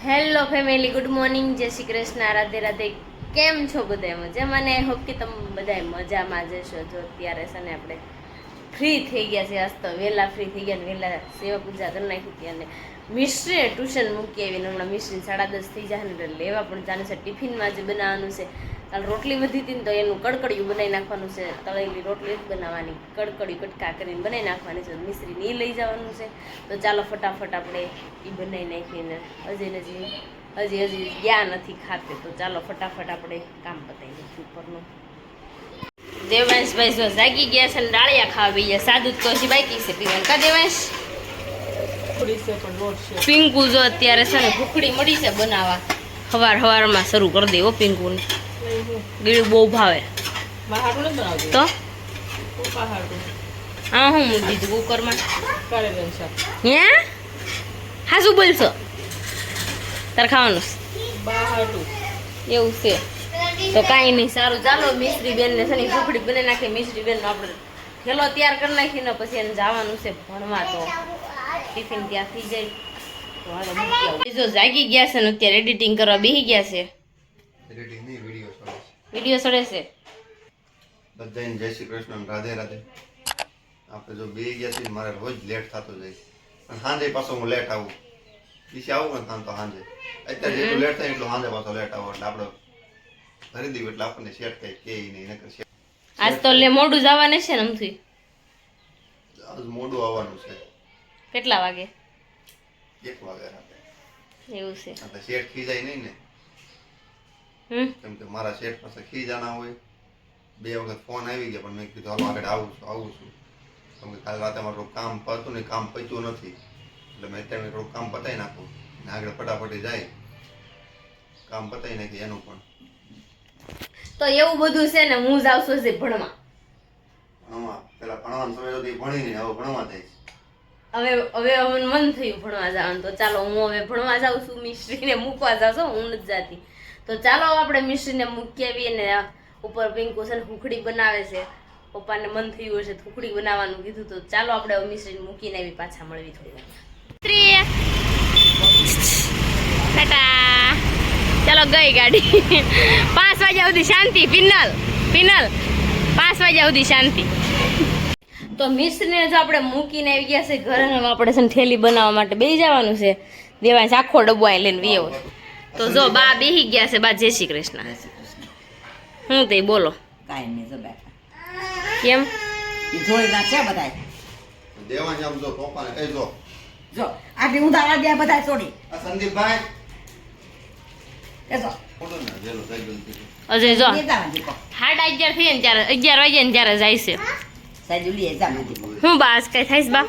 Hello family, good morning, જય શ્રી કૃષ્ણ, રાધે રાધે. કેમ છો બધા? મજામાં ને? હોપ કે તમે બધા મજામાં જશો. જો અત્યારે છે ને આપણે ફ્રી થઈ ગયા છે. આજ તો વહેલા ફ્રી થઈ ગયા ને વહેલા સેવા પૂજા કરી નાખી હતી. અને મિસ્ટ્રીને ટ્યુશન મૂકી આવીને હમણાં મિસ્ટ્રી 10:30 થઈ જાય ને એટલે લેવા પણ જાણે છે. ટિફિનમાં જે બનાવવાનું છે, કાલ રોટલી વધી હતી ને તો એનું કડકડિયું બનાવી નાખવાનું છે. તળેલી રોટલી જ બનાવવાની, કડકડિયું કટકા કરીને બનાવી નાખવાની છે. મિસ્ત્રીને એ લઈ જવાનું છે. તો ચાલો ફટાફટ આપણે એ બનાવી નાખીને હજી ગયા નથી ખાતે, તો ચાલો ફટાફટ આપણે કામ પતાવી દઈશું ઉપરનું. દેવાંશભાઈ જો જાગી ગયા છે ને ડાળિયા ખાવા બી ગયા. સાદું તો હજી બાકી છે પીવાનું. કા દેવાંશ? પિંકુ જો અત્યારે છે ને ભૂખડી મળી છે બનાવવા. સવારમાં શરૂ કરી દેવો પિંકુને. ગીળું બહુ ભાવે તો હા હું મૂકી દીધું કુકરમાં. હે હા શું બોલશો? તારે ખાવાનું એવું છે તો કાંઈ નહીં. સારું ચાલો મિસ્ત્રી બેનને છે ને ભૂખડી બની નાખી. મિસ્ત્રી બેનનો આપણે થેલો તૈયાર કરી નાખીને પછી એને જવાનું છે ભણવા. તો ટિફિન ત્યાં થઈ જાય તો હાલો મૂકી આવું. જો જાગી ગયા છે ને અત્યારે એડિટિંગ કરવા બેસી ગયા છે. વિડીયો સડે છે. બધાને જય શ્રી કૃષ્ણ, રાધે રાધે. આપણે જો બે ગયા છીએ, મારે રોજ લેટ થતો જાય. પણ સાંજે પાછો હું લેટ આવું. પીછે આવું ને તો સાંજે અત્યારે જેટલું લેટ થાય એટલું સાંજે પાછો લેટ આવો. એટલે આપણે ભરી દઈએ એટલે આપણને સેટ કઈ કે નહીં. આજ તો લે મોડું જવાનું છે ને આમથી. આજ મોડું આવવાનું છે. કેટલા વાગે? 1 વાગે રાતે. એવું છે એટલે સેટ ખી જાય નહીં ને. કેમ કે મારા શેઠ પાસે ખી જાના હોય. 2 વખત ફોન આવી ગયા પણ મેં કીધું હાલો આગળ આવું છું. કેમ કે કાલ રાતે મારું કામ પતું ને કામ પત્યું નથી એટલે મેં અત્યારે થોડું કામ પતાવી નાખું ને આગળ ફટાફટી જાય કામ પતાવી નાખી એનું પણ. તો એવું બધું છે ને હું જાઉં છું ભણવા. પેલા ભણવાનો સમય તો ભણી નહીં, હવે ભણવા થાય. હવે મન થયું ભણવા જવાનું. તો ચાલો હું હવે ભણવા જાઉં છું. મિસ્ત્રીને મૂકવા જાઉં છું, હું નથી જાતી. તો ચાલો આપણે મિસ્ત્રીને મૂકી આવીએ ને ઉપર પિંકુ છે ને ખુખડી બનાવે છે. પપ્પાને મન થયું હશે ખુખડી બનાવવાનું કીધું. તો ચાલો આપણે મિસ્ત્રીને મૂકીને આવી પાછા મળવી થોડી વાર. ટાટા. ચાલો ગઈ ગાડી. 5 વાગ્યા સુધી શાંતિ. પિનલ 5 વાગ્યા સુધી શાંતિ. તો મિસ્ત્રીને જો આપણે મૂકીને આવી ગયા છે ઘરે. આપણે છે ને થેલી બનાવવા માટે બેસી જવાનું છે. દેવાંશ આખો ડબ્બો આ લઈને વી આવ્યો. તો જો બા બેસી ગયા છે. બા જય શ્રી કૃષ્ણ. હું તે બોલો. કાઈ નહીં જો બેઠા. કેમ? ઈ જોઈ ના છે બધાય. દેવા જામ જો પપ્પાને કહી જો આટલી ઉધારા દે બધાય છોડી. આ સંદીપભાઈ કેસો ફોટો ના જેલો થઈ ગયું. અજય જો દેતા દીકો. 11:30 થઈ ને ત્યારે 11 વાગ્યા ને ત્યારે જાય છે. સાજુલી એ જામ દીકો. હું બા આજ કઈ થાઈસ બા?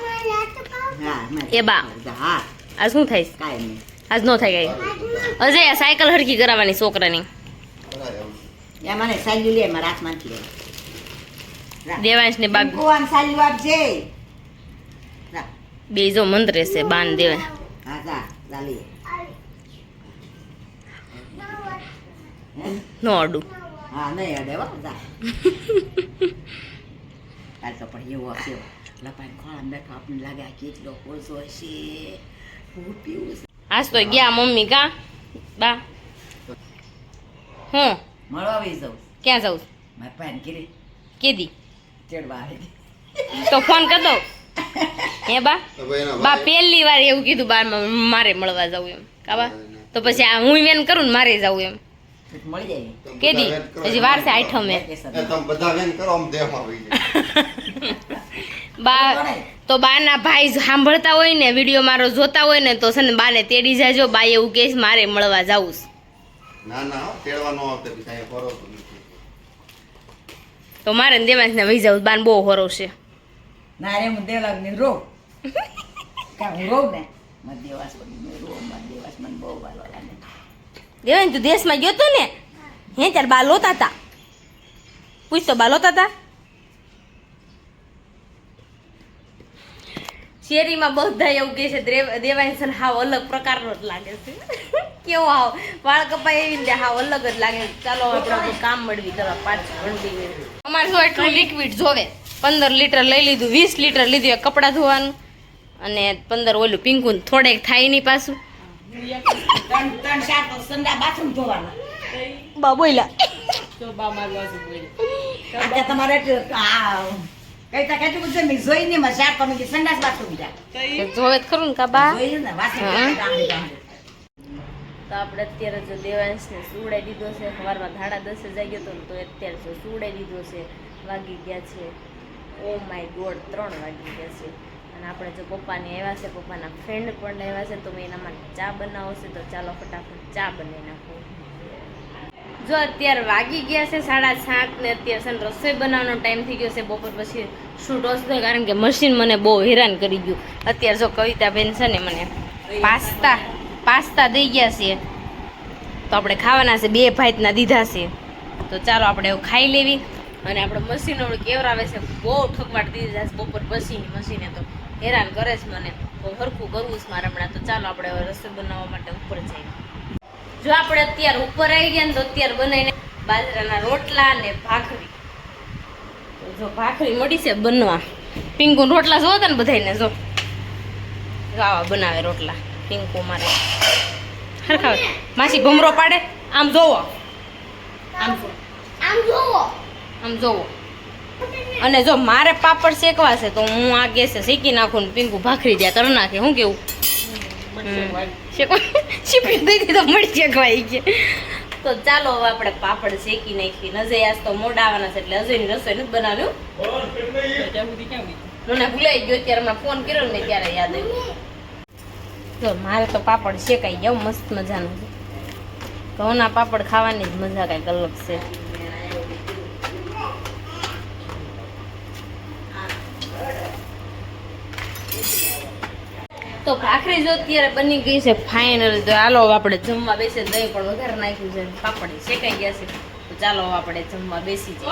હા એ બા હા આજ શું થાઈસ? કાઈ નહીં. આજ નો થાય ગઈ. અજય આ સાયકલ હરકી કરાવવાની છોકરાની. એ મને સાજુલી મારા હાથમાં થી. દેવાંશ ને બાબી ભગવાન સાજુ આપજે. બે જો મંત્રે છે બાન દેવા. હા જા ચાલી. નો અડું. હા નહીં અડે હો જા. કાલ તો પણ એવું હશે. લપાઈ ખોળામાં બેઠો આપણને લાગે આ કેટલો ઓછો હશે. ફૂટ પીવું છે. આજ તો ગયા મમ્મી કા બા. હું મળવા આવી જાઉં. ક્યાં જાઉં? મારી પાન કીરી કેદી ચડવા આવી. તો ફોન કર દો. હે બા? બા પહેલી વાર એવું કીધું બા મારે મળવા જવું એમ. કા બા? તો પછી આ હું વેન કરું ને મારે જવું એમ. મળી જાય. કેદી? હજી વાર છે 8 મે. તમે બધા વેન કરો આમ દેહમાં આવી જાય. બા તો બાના ભાઈ સાંભળતા હોય ને વિડીયો મારો જોતા હોય ને તો છે ને બાને તેડી જાજો. બા એવું કહે મારે મળવા જવું. ના તેડવાનો આવતે બીજા ફરો તો નથી. તો મારે ને દેવાંશ ને વહી જાવ. બાન બહુ હરો છે. ના રે હું દેવલાગ ને રો કા હું રો ને મત દેવાસ મને રો મત દેવાસ મને બહુ વાલો લાગે. દેવાંશ તું દેશમાં ગયો તો ને? હે ત્યારે બા લોતા હતા. પૂછ તો બા લોતા હતા. શેરીમાં બધા એવું કહે છે દેવાંશ હાવ અલગ પ્રકારનો જ લાગે છે. કેવો હાવ વાળ કપાય એવી ને હાવ અલગ જ લાગે. ચાલો આપણે કામ મળવી કરવા પાછું કન્ટિન્યુ. અમારે શું એટલું લિક્વિડ જોવે. 15 લીટર લઈ લીધું, 20 લીટર લીધું કપડાં ધોવાનું અને 15 ઓલું પિંકું થોડેક થાય નહીં પાછું ત્રણ ચાર તો સંડા બાથરૂમ ધોવાના બા બોલ્યા અત્યારે તમારે કઈતા કેટલું બધું મેં જોઈને માં ચાર તો મેં સંડાસ બાથરૂમ જાય જોવે જ ખરું ને કા બા જોઈને ને વાસણ હા. ગામડે. તો આપણે અત્યારે જો દેવાંશને સુવડાવી દીધો છે સવારમાં 10:30 જાગ્યો હતો ને તો અત્યારે જો સુવડાવી દીધો છે વાગી ગયા છે ઓ માય ગોડ 3 વાગી ગયા છે અને આપણે જો પપ્પાને આવ્યા છે પપ્પાના ફ્રેન્ડ પણ આવ્યા છે તો મેં એના માટે ચા બનાવો છે તો ચાલો ફટાફટ ચા બનાવી નાખો જો અત્યારે વાગી ગયા છે 7:30 ને અત્યારે છે ને રસોઈ બનાવવાનો ટાઈમ થઈ ગયો છે બપોર પછી શૂટ હશે કારણ કે મશીન મને બહુ હેરાન કરી ગયું અત્યારે જો કવિતાબેન છે ને મને પાસ્તા દઈ ગયા છે તો આપણે ખાવાના છે 2 ભાઈના દીધા છે તો ચાલો આપણે એવું ખાઈ લેવી અને આપણે મશીન હમણાં કેવરાવે છે બહુ ઠકવાટ દીધી છે બપોર પછીની મશીને તો હેરાન કરે છે મને તો હરખું કરવું છે મારે હમણાં તો ચાલો આપણે હવે રસોઈ બનાવવા માટે ઉપર જઈએ જો આપણે અત્યારે ઉપર આવી ગયા ને તો અત્યારે બનાવીને બાજરાના રોટલા ને ભાખરી તો જો ભાખરી મળી છે બનવા પિંકુ રોટલા જોતા ને બધાને જો આવા બનાવે રોટલા પિંકુ મારે હરખાવે માસી ભમરો પાડે આમ જોવો આમ જોવો અને જો મારે પાપડ શેકવા છે તો હું આ ગેસે શેકી નાખું ને પિંકુ ભાખરી જ્યાં તર નાખે શું કેવું શીપી દઈ તો મળી શેકવાઈ છે તો ચાલો હવે આપણે પાપડ શેકી નાખી નજે આજ તો મોડા આવવાના છે એટલે અજયની રસોઈ નથી બનાવ્યું મને ભૂલાઈ ગયો ત્યારે હમણાં ફોન કર્યો ને ત્યારે યાદ આવ્યું જો મારે તો પાપડ શેકાઈ ગયા મસ્ત મજાનું છે ઘઉંના પાપડ ખાવાની જ મજા કાંઈક અલગ છે તો ભાખરી જો અત્યારે બની ગઈ છે ફાઇનલ તો ચાલો હવે આપણે જમવા બેસીએ દહીં પણ વધારે નાખ્યું છે પાપડ શેકાઈ ગયા છે તો ચાલો હવે આપણે જમવા બેસી જઈએ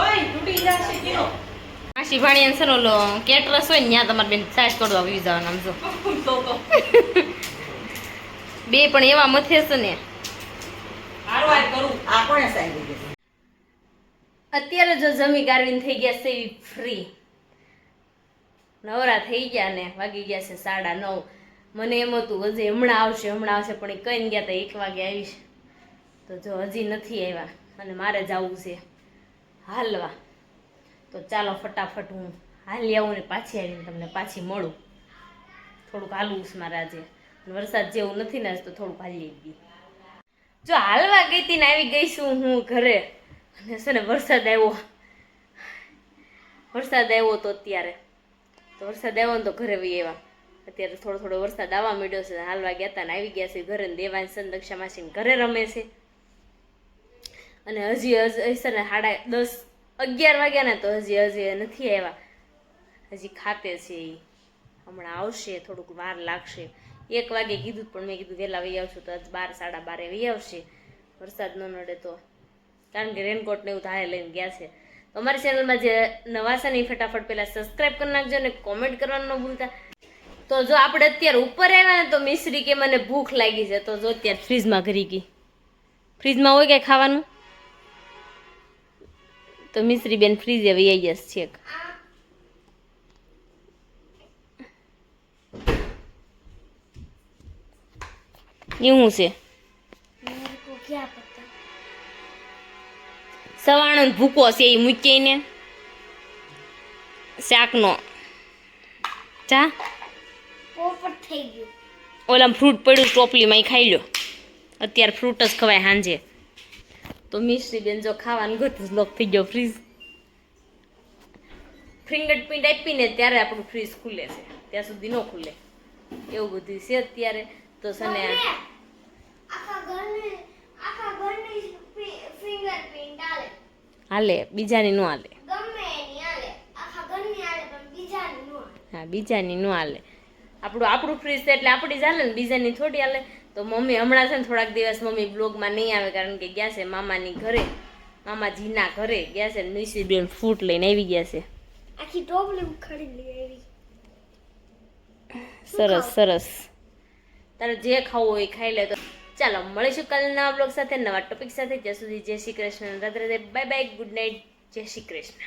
માસી ભાણિયા સર ઓલો કેટરસ હોય ને ત્યાં તમારે બેન સાસ તોડવા આવી જવાના આમ જો બે પણ એવા મથે છે ને આ કોણે સાહેબ અત્યારે જો જમી ગારવીને થઈ ગયા છે ફ્રી નવરા થઈ ગયા ને વાગી ગયા છે 9:30 મને એમ હતું હજી હમણાં આવશે પણ એ કઈ ગયા તા 1 વાગે આવીશ તો જો હજી નથી આવ્યા અને મારે જવું છે હાલવા તો ચાલો ફટાફટ હું હાલી આવું ને પાછી આવીને તમને પાછી મળું થોડુંક હાલવું છે મારે આજે વરસાદ જેવું નથી ને તો થોડુંક હાલી ગઈ જો હાલવા ગઈ હતી ને આવી ગઈ છું હું ઘરે અને છે ને વરસાદ આવ્યો તો અત્યારે તો વરસાદ આવ્યો ને તો ઘરે વહી આવ્યા અત્યારે થોડો વરસાદ આવવા માંડ્યો છે હાલવા ગયા હતા ને આવી ગયા છે ઘરે ને દેવાંશ દક્ષા માસીને ઘરે રમે છે અને હજી છે ને 10:30 11 વાગ્યા ને તો હજી નથી આવ્યા હજી ખાતે છે એ હમણાં આવશે થોડુંક વાર લાગશે 1 વાગે કીધું પણ મેં કીધું વહેલા વહી આવશું તો આજ 12 12:30 વહી આવશે વરસાદ ન નડે તો કારણ કે રેનકોટ ને એવું ધારે લઈને ગયા છે તો અમારી ચેનલમાં જે નવા છે ને ફટાફટ પહેલાં સબસ્ક્રાઈબ કરી નાખજો ને કોમેન્ટ કરવાનું ન ભૂલતા તો જો આપણે અત્યારે ઉપર આવ્યા ને તો મિશ્રી કે મને ભૂખ લાગી છે તો જો અત્યારે ફ્રીજમાં ઘરી ગઈ ફ્રીજમાં હોય કંઈ ખાવાનું તો મિશ્રી બેન ફ્રીજ એવી આવી જશે છેક એવું છે સવાણો ભૂકો છે એ મૂકીને શાકનો ચા પોપટ થઈ ગયું ઓલામાં ફ્રૂટ પડ્યું ટોપલીમાં એ ખાઈ લો અત્યારે ફ્રૂટ જ ખવાય સાંજે તો મિશ્રી બેન જો ખાવાનું ગત લોક થઈ ગયો ફ્રીજ ફિંગરપ્રિન્ટ આપીને ત્યારે આપણું ફ્રીજ ખુલે છે ત્યાં સુધી ન ખુલે એવું બધું છે અત્યારે તો છે ને આખા ઘરની ફિંગરપ્રિન્ટ આલે હાલે બીજાની ન હાલે ગમે એની આલે આખા ઘરની આલે પણ બીજાની નો આલે હા બીજાની ન હાલે આપણું ફ્રીજ છે એટલે આપણી જ હાલે ને બીજાની થોડી હાલે તો મમ્મી હમણાં છે ને થોડાક દિવસ મમ્મી બ્લોગમાં નહીં આવે કારણ કે ગયા છે મામાની ઘરે મામાજીના ઘરે ગયા છે મિશ્રી બેન ફ્રૂટ લઈને આવી ગયા છે આખી ટોપલી ઉખાડી લઈ આવી સરસ તારે જે ખાવું હોય એ ખાઈ લે તો ચાલો મળીશું કાલે નવા બ્લોગ સાથે નવા ટોપિક સાથે જ્યાં સુધી જય Shri Krishna Radhe Radhe bye bye good night જય શ્રી કૃષ્ણ